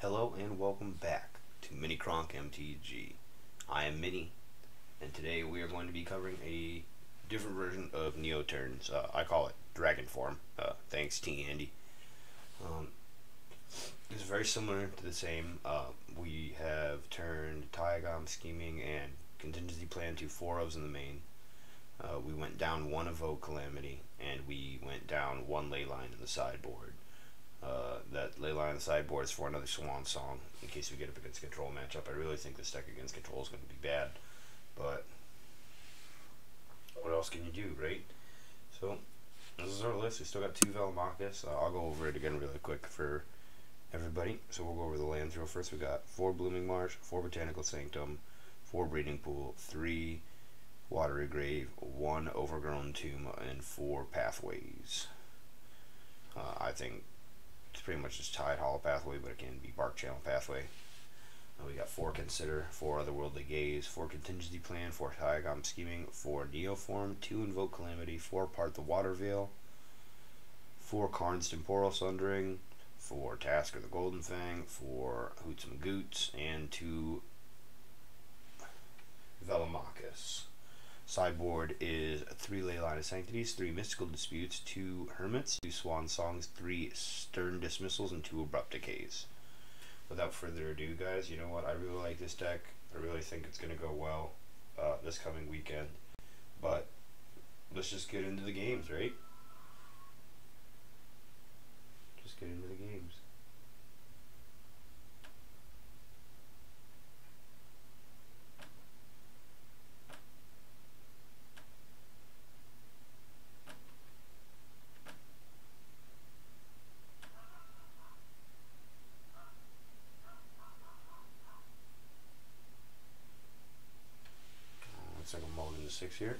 Hello and welcome back to Mini Kronk MTG. I am Mini, and today we are going to be covering a different version of Neo turns. I call it Dragonform. Thanks, T. Andy. It's very similar to the same. We have turned Taigam, Scheming, and Contingency Plan to 4 ofs in the main. We went down 1 Invoke Calamity, and we went down 1 Leyline in the sideboard. That Leyline in the sideboard is for another Swan Song, in case we get up against a control matchup. I really think this deck against control is going to be bad, but what else can you do, right? So, this is our list. We still got 2 Velomachus. I'll go over it again really quick for everybody. So we'll go over the lands real first. We got 4 Blooming Marsh, 4 Botanical Sanctum, 4 Breeding Pool, 3 Watery Grave, 1 Overgrown Tomb, and 4 Pathways. I think it's pretty much just tied Hollow Pathway, but it can be Barkchannel Pathway. We got 4 Consider, 4 Otherworldly Gaze, 4 Contingency Plan, 4 Taigam Scheming, 4 Neoform, 2 Invoke Calamity, 4 Part the Waterveil, 4 Karn's Temporal Sundering, 4 Tasigur the Golden Fang, 4 Hooting Mandrills, and 2 Velomachus. Sideboard is 3 Leyline of Sanctities, 3 Mystical Disputes, 2 Hermits, 2 Swan Songs, 3 Stern Dismissals, and 2 Abrupt Decays. Without further ado, guys, you know what? I really like this deck. I really think it's going to go well this coming weekend. But let's just get into the games, right? Just get into the games. Looks like I'm mulling the 6 here.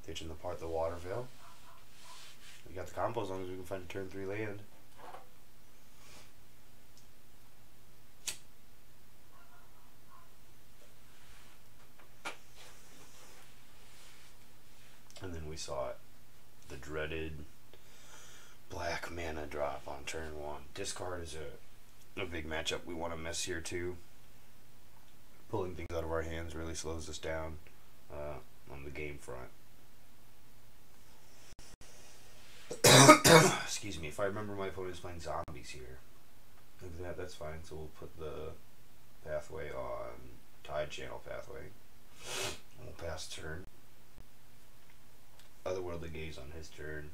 Pitching the part the Waterveil. We got the combo as long as we can find a turn 3 land. And then we saw it. The dreaded black mana drop on turn 1. Discard is a big matchup we want to miss here too. Pulling things out of our hands really slows us down on the game front. Excuse me, if I remember my opponent is playing zombies here. Look at that, that's fine. So we'll put the pathway on Barkchannel Pathway. And we'll pass turn. Otherworldly Gaze on his turn.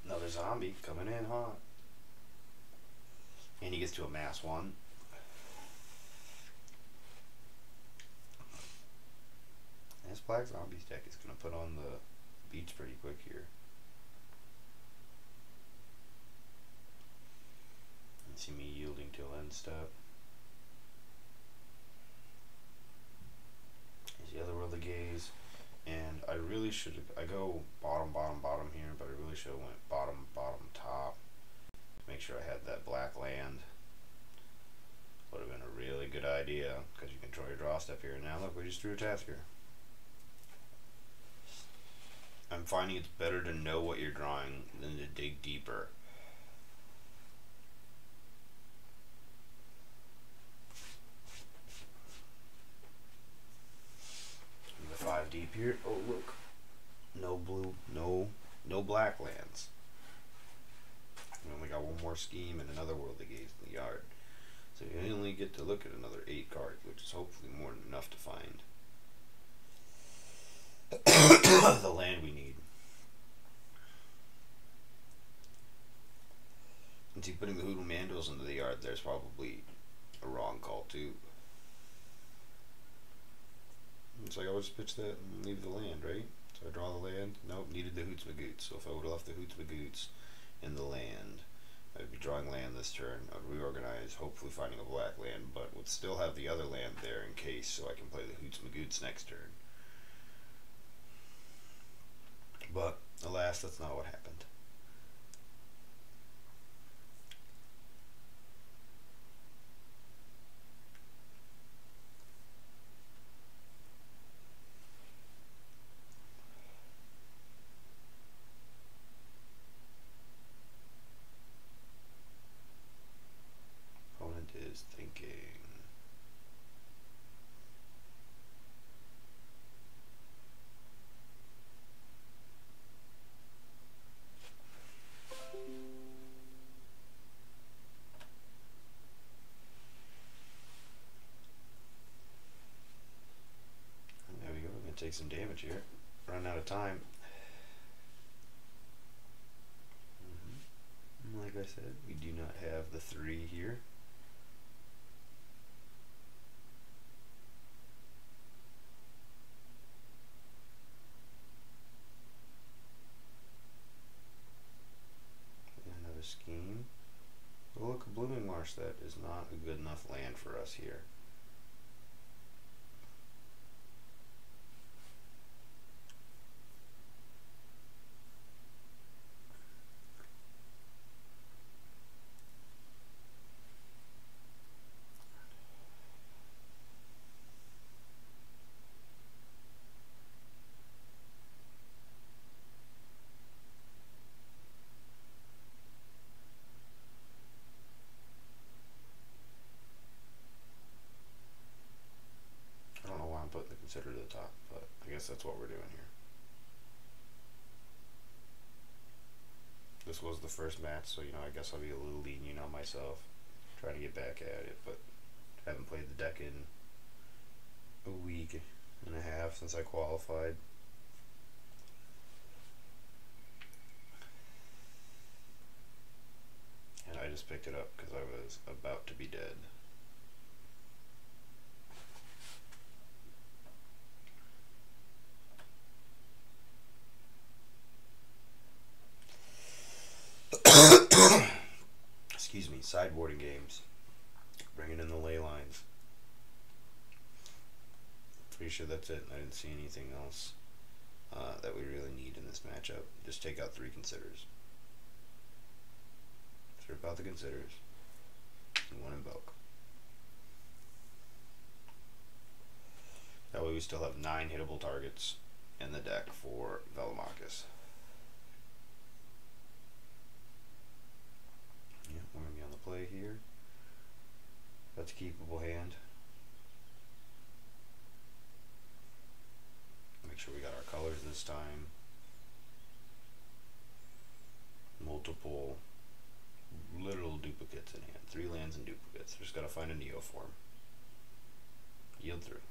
Another zombie coming in hot. And he gets to amass 1. This Black Zombies deck is going to put on the beats pretty quick here. You see me yielding till end step. Here's the Otherworldly Gaze. And I really should have, I go bottom here, but I really should have went bottom top. To make sure I had that black land. Would have been a really good idea, because you control your draw step here. And now look, we just drew a Tasigur. I'm finding it's better to know what you're drawing than to dig deeper. The 5 deep here. Oh look, no blue, no black lands. We only got 1 more scheme and another Otherworldly Gaze in the yard, so you only get to look at another 8 cards, which is hopefully more than enough to find the land we need. And see, putting the Hooting Mandrills into the yard there's probably a wrong call too. It's like I would just pitch that and leave the land, right? So I draw the land. Nope, needed the Hoots Magoots. So if I would have left the Hoots Magoots in the land, I'd be drawing land this turn. I'd reorganize, hopefully finding a black land, but would still have the other land there in case, so I can play the Hoots Magoots next turn. But alas, that's not what happened. take some damage here. Run out of time. Like I said, we do not have the 3 here. Another scheme. Oh, look, a Blooming Marsh. That is not a good enough land for us here. Putting the consider to the top, but I guess that's what we're doing here. This was the first match, so you know, I guess I'll be a little lenient on myself, try to get back at it, but haven't played the deck in a week and a half since I qualified. And I just picked it up because I was about to be dead. Excuse me, sideboarding games. Bringing in the ley lines. Pretty sure that's it. I didn't see anything else that we really need in this matchup. Just take out 3 considers. Strip out the considers. And 1 invoke. That way we still have 9 hittable targets in the deck for Velomachus. Yeah, we're going to be on the play here. That's a keepable hand. Make sure we got our colors this time. Multiple literal duplicates in hand. 3 lands and duplicates. Just got to find a Neoform. Yield through.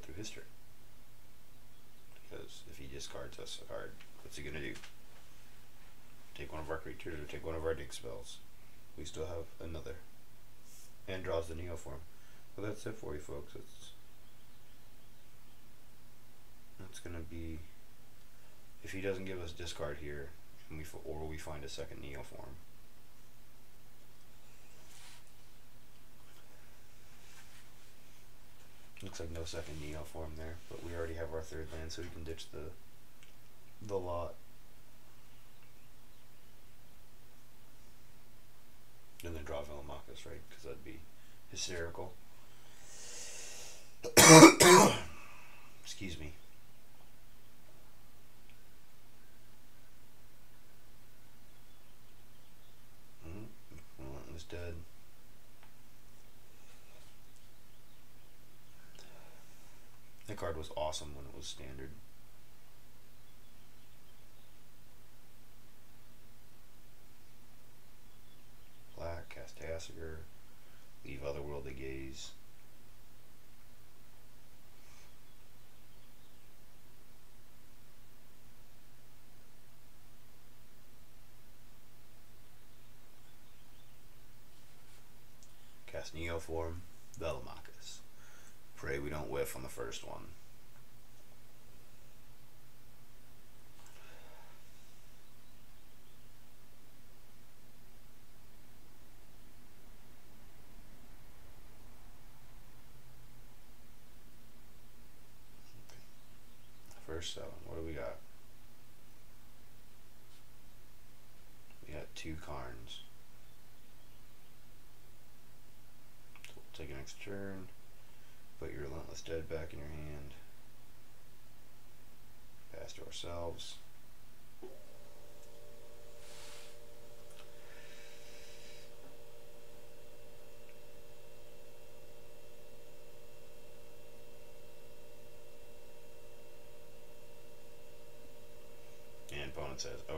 Through history, because if he discards us a card, what's he gonna do? Take one of our creatures or take one of our dig spells? We still have another, and draws the Neoform. But that's it for you folks. That's gonna be, if he doesn't give us discard here, and we find a second Neoform. Looks like no second Neoform there, but we already have our 3rd land, so we can ditch the lot. And then draw Velomachus, right? Because that'd be hysterical. Excuse me. Relentless dead. That card was awesome when it was standard. Black, cast Tasigur, leave Otherworldly Gaze. Cast Neoform, Velomachus. Pray we don't whiff on the first one. First 7. What do we got? We got 2 Karns. So we'll take an next turn. Put your Relentless Dead back in your hand. Pass to ourselves.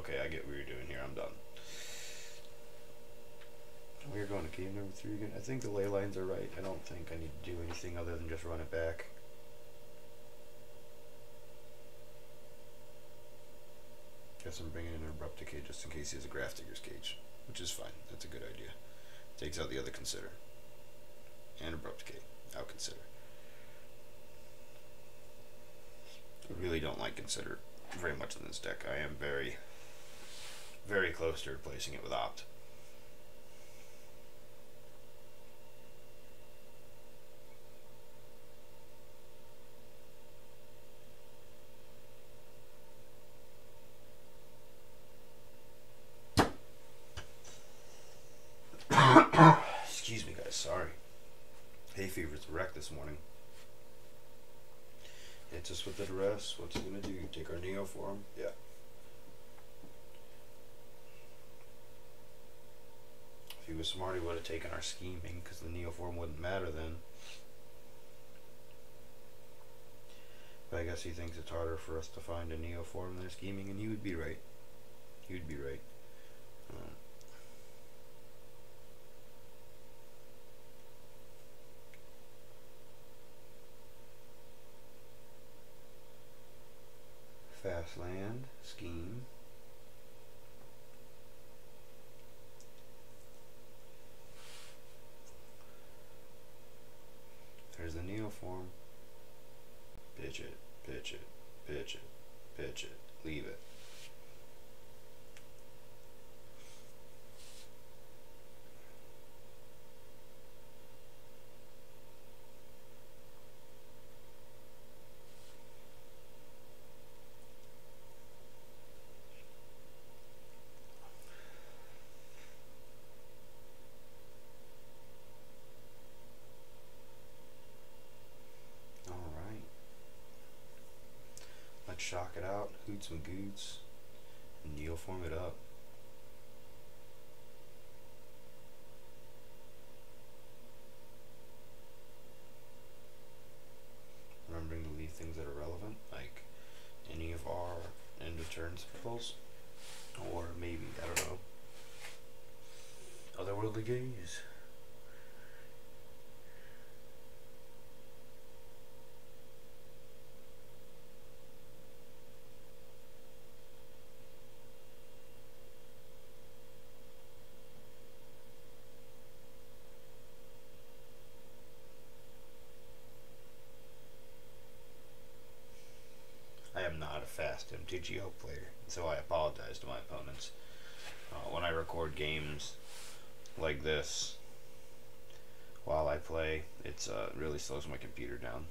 Okay, I get what you're doing here. I'm done. We're going to game number 3 again. I think the ley lines are right. I don't think I need to do anything other than just run it back. Guess I'm bringing in an Abrupt Decay just in case he has a Grafdigger's Cage, which is fine. That's a good idea. Takes out the other Consider. And Abrupt Decay. I'll Consider. I really don't like Consider very much in this deck. I am very, very close to replacing it with Opt. Excuse me, guys. Sorry. Hay fever's a wreck this morning. Hits us with the duress. What's he gonna do? Take our Neoform? Yeah. If he was smart, he would have taken our Scheming, because the Neoform wouldn't matter then. But I guess he thinks it's harder for us to find a Neoform than a Scheming, and he would be right. He would be right. Fast land, scheme. There's the Neoform. Pitch it, pitch it, pitch it, pitch it, leave it. Shock it out, hoot some goots, and Neoform it up. Remembering to leave things that are relevant, like any of our end of turn spells, or maybe, I don't know, Otherworldly Gaze. Fast MTGO player, so I apologize to my opponents. When I record games like this while I play, it's really slows my computer down.